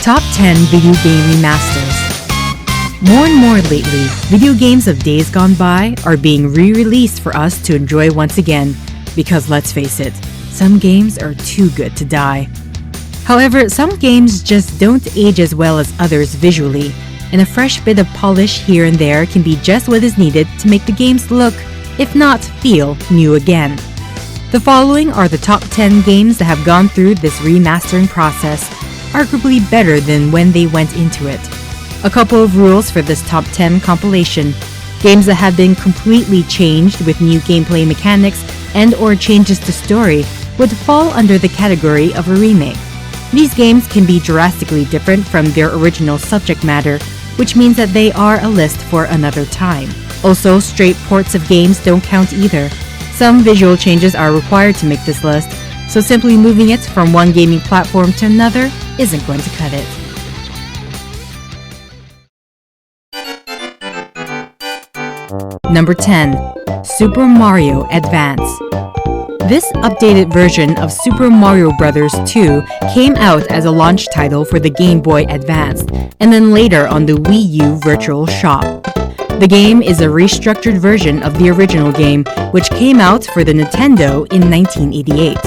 Top 10 Video Game Remasters. More and more lately, video games of days gone by are being re-released for us to enjoy once again, because let's face it, some games are too good to die. However, some games just don't age as well as others visually, and a fresh bit of polish here and there can be just what is needed to make the games look, if not feel, new again. The following are the top 10 games that have gone through this remastering process, arguably better than when they went into it. A couple of rules for this top 10 compilation: games that have been completely changed with new gameplay mechanics and/or changes to story would fall under the category of a remake. These games can be drastically different from their original subject matter, which means that they are a list for another time. Also, straight ports of games don't count either. Some visual changes are required to make this list, so simply moving it from one gaming platform to another isn't going to cut it. Number 10. Super Mario Advance. This updated version of Super Mario Bros. 2 came out as a launch title for the Game Boy Advance, and then later on the Wii U Virtual Shop. The game is a restructured version of the original game, which came out for the Nintendo in 1988.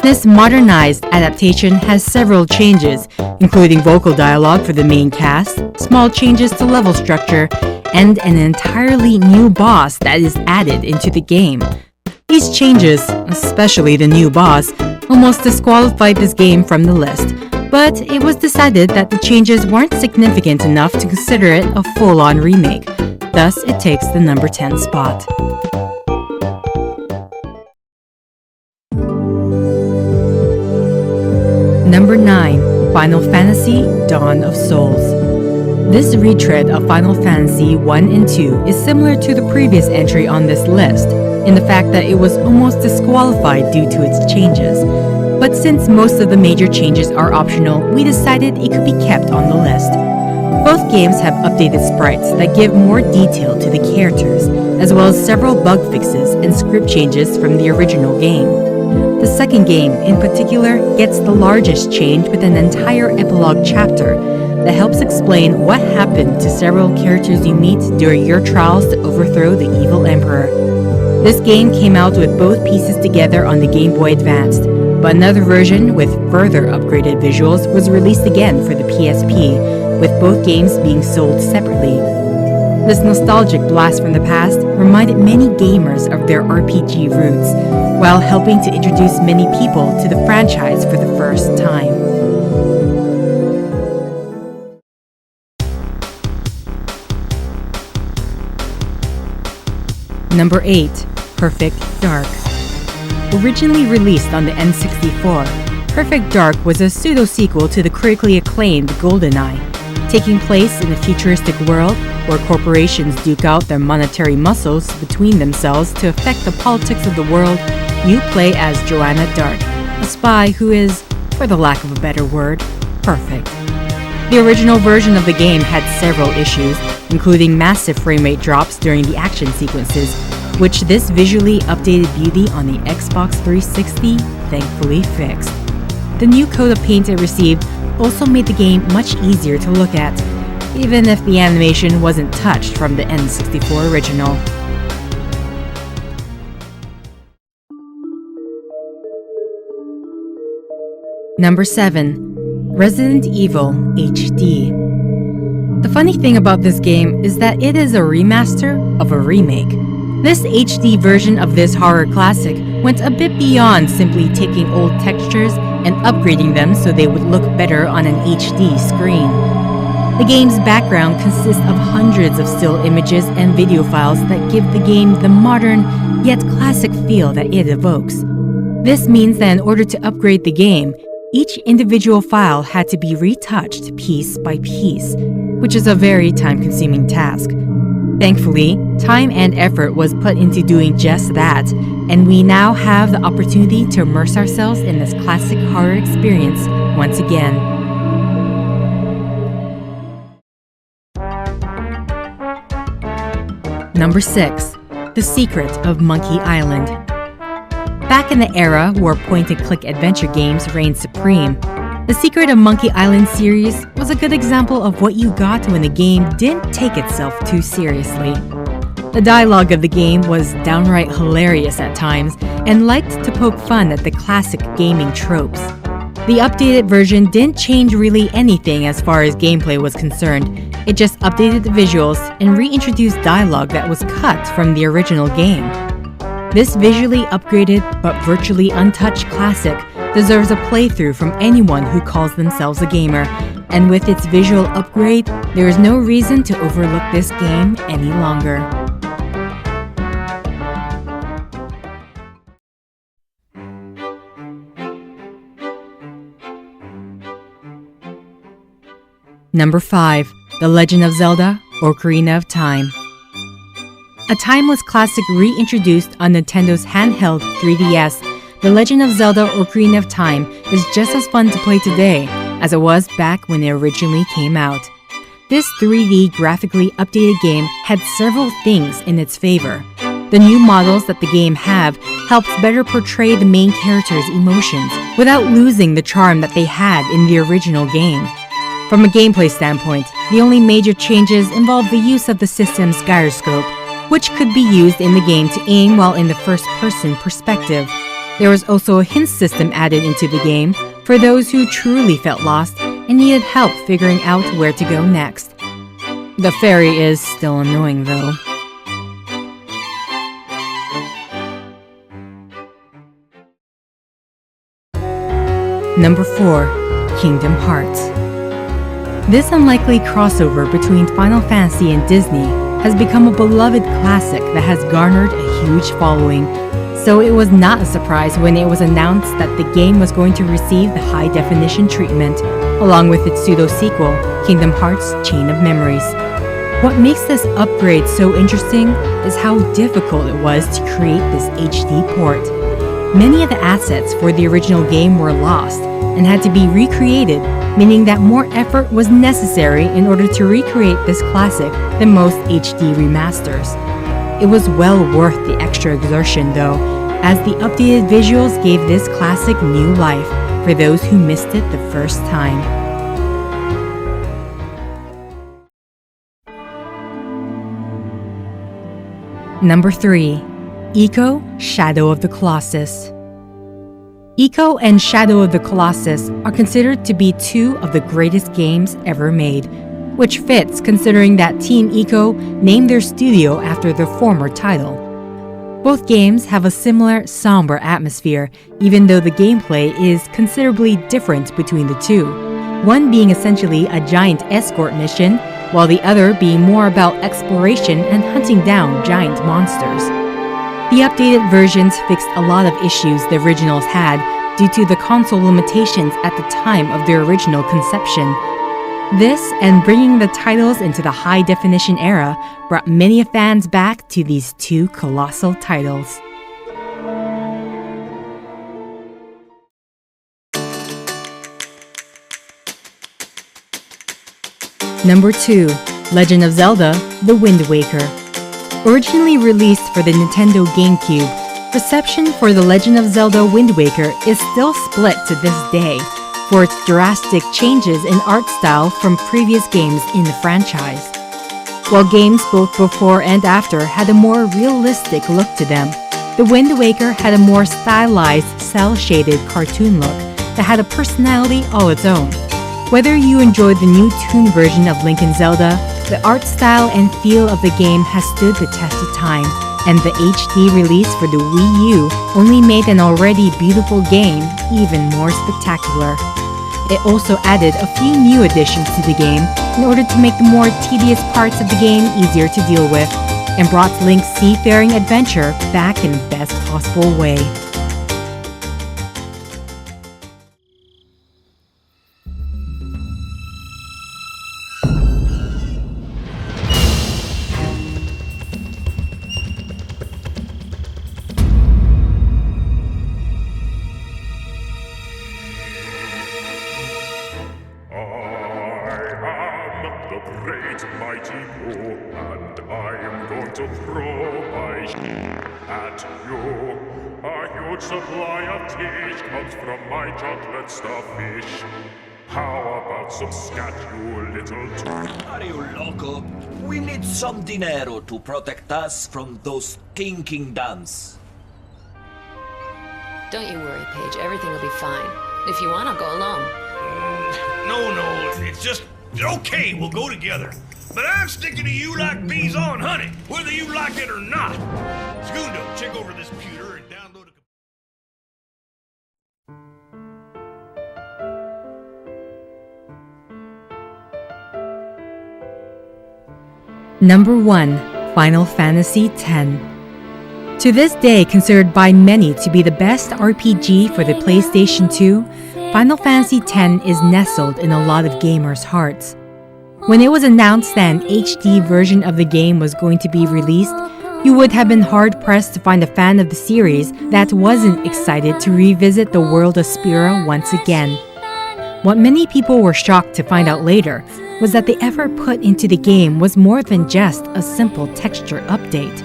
This modernized adaptation has several changes, including vocal dialogue for the main cast, small changes to level structure, and an entirely new boss that is added into the game. These changes, especially the new boss, almost disqualified this game from the list, but it was decided that the changes weren't significant enough to consider it a full-on remake. Thus, it takes the number 10 spot. Number 9. Final Fantasy Dawn of Souls. This retread of Final Fantasy 1 and 2 is similar to the previous entry on this list, in the fact that it was almost disqualified due to its changes. But since most of the major changes are optional, we decided it could be kept on the list. Both games have updated sprites that give more detail to the characters, as well as several bug fixes and script changes from the original game. The second game, in particular, gets the largest change with an entire epilogue chapter that helps explain what happened to several characters you meet during your trials to overthrow the evil emperor. This game came out with both pieces together on the Game Boy Advance, but another version with further upgraded visuals was released again for the PSP, with both games being sold separately. This nostalgic blast from the past reminded many gamers of their RPG roots, while helping to introduce many people to the franchise for the first time. Number 8. Perfect Dark. Originally released on the N64, Perfect Dark was a pseudo-sequel to the critically acclaimed GoldenEye. Taking place in a futuristic world where corporations duke out their monetary muscles between themselves to affect the politics of the world, you play as Joanna Dark, a spy who is, for the lack of a better word, perfect. The original version of the game had several issues, including massive frame rate drops during the action sequences, which this visually updated beauty on the Xbox 360 thankfully fixed. The new coat of paint it received also made the game much easier to look at, even if the animation wasn't touched from the N64 original. Number 7. Resident Evil HD. The funny thing about this game is that it is a remaster of a remake. This HD version of this horror classic went a bit beyond simply taking old textures and upgrading them so they would look better on an HD screen. The game's background consists of hundreds of still images and video files that give the game the modern, yet classic feel that it evokes. This means that in order to upgrade the game, each individual file had to be retouched piece by piece, which is a very time-consuming task. Thankfully, time and effort was put into doing just that, and we now have the opportunity to immerse ourselves in this classic horror experience once again. Number 6. The Secret of Monkey Island. Back in the era where point-and-click adventure games reigned supreme, The Secret of Monkey Island series was a good example of what you got when a game didn't take itself too seriously. The dialogue of the game was downright hilarious at times and liked to poke fun at the classic gaming tropes. The updated version didn't change really anything as far as gameplay was concerned. It just updated the visuals and reintroduced dialogue that was cut from the original game. This visually upgraded but virtually untouched classic deserves a playthrough from anyone who calls themselves a gamer, and with its visual upgrade, there is no reason to overlook this game any longer. Number 5. The Legend of Zelda: Ocarina of Time. A timeless classic reintroduced on Nintendo's handheld 3DS, The Legend of Zelda: Ocarina of Time is just as fun to play today as it was back when it originally came out. This 3D graphically updated game had several things in its favor. The new models that the game have helped better portray the main character's emotions without losing the charm that they had in the original game. From a gameplay standpoint, the only major changes involve the use of the system's gyroscope, which could be used in the game to aim while in the first-person perspective. There was also a hint system added into the game for those who truly felt lost and needed help figuring out where to go next. The fairy is still annoying though. Number 4. Kingdom Hearts. This unlikely crossover between Final Fantasy and Disney has become a beloved classic that has garnered a huge following, so it was not a surprise when it was announced that the game was going to receive the high-definition treatment, along with its pseudo-sequel, Kingdom Hearts: Chain of Memories. What makes this upgrade so interesting is how difficult it was to create this HD port. Many of the assets for the original game were lost and had to be recreated, meaning that more effort was necessary in order to recreate this classic than most HD remasters. It was well worth the extra exertion though, as the updated visuals gave this classic new life for those who missed it the first time. Number 3. Ico: Shadow of the Colossus. Ico and Shadow of the Colossus are considered to be two of the greatest games ever made, which fits considering that Team Ico named their studio after the former title. Both games have a similar somber atmosphere, even though the gameplay is considerably different between the two, one being essentially a giant escort mission, while the other being more about exploration and hunting down giant monsters. The updated versions fixed a lot of issues the originals had due to the console limitations at the time of their original conception. This, and bringing the titles into the high-definition era, brought many fans back to these two colossal titles. Number 2. Legend of Zelda: The Wind Waker. Originally released for the Nintendo GameCube, reception for The Legend of Zelda: Wind Waker is still split to this day for its drastic changes in art style from previous games in the franchise. While games both before and after had a more realistic look to them, The Wind Waker had a more stylized, cel-shaded cartoon look that had a personality all its own. Whether you enjoyed the new toon version of Link and Zelda, the art style and feel of the game has stood the test of time, and the HD release for the Wii U only made an already beautiful game even more spectacular. It also added a few new additions to the game in order to make the more tedious parts of the game easier to deal with, and brought Link's seafaring adventure back in the best possible way. Great mighty and I am going to throw my at you. A huge supply of teach comes from my chocolate starfish. How about some scat, you little Are you loco? We need some dinero to protect us from those king dams. Don't you worry, Paige. Everything will be fine. If you want, I'll go alone. No, it's just... Okay, we'll go together. But I'm sticking to you like bees on honey, whether you like it or not. Segundo, check over this computer and download a... Number 1. Final Fantasy X. To this day considered by many to be the best RPG for the PlayStation 2, Final Fantasy X is nestled in a lot of gamers' hearts. When it was announced that an HD version of the game was going to be released, you would have been hard-pressed to find a fan of the series that wasn't excited to revisit the world of Spira once again. What many people were shocked to find out later was that the effort put into the game was more than just a simple texture update.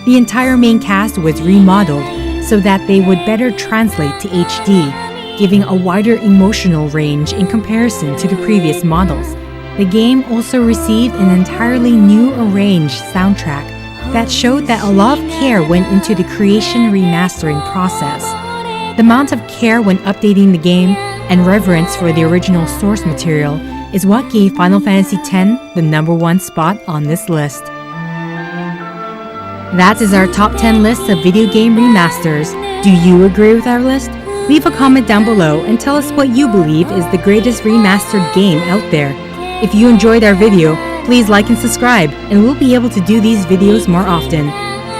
The entire main cast was remodeled so that they would better translate to HD, giving a wider emotional range in comparison to the previous models. The game also received an entirely new arranged soundtrack that showed that a lot of care went into the creation remastering process. The amount of care when updating the game and reverence for the original source material is what gave Final Fantasy X the number 1 spot on this list. That is our top 10 list of video game remasters. Do you agree with our list? Leave a comment down below and tell us what you believe is the greatest remastered game out there. If you enjoyed our video, please like and subscribe, and we'll be able to do these videos more often.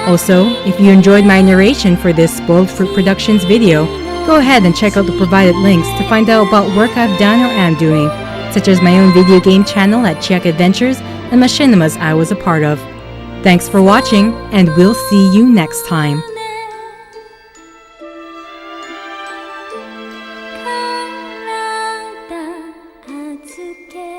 Also, if you enjoyed my narration for this Spoiled Fruit Productions video, go ahead and check out the provided links to find out about work I've done or am doing, such as my own video game channel at Chiak Adventures and machinimas I was a part of. Thanks for watching, and we'll see you next time. "体預け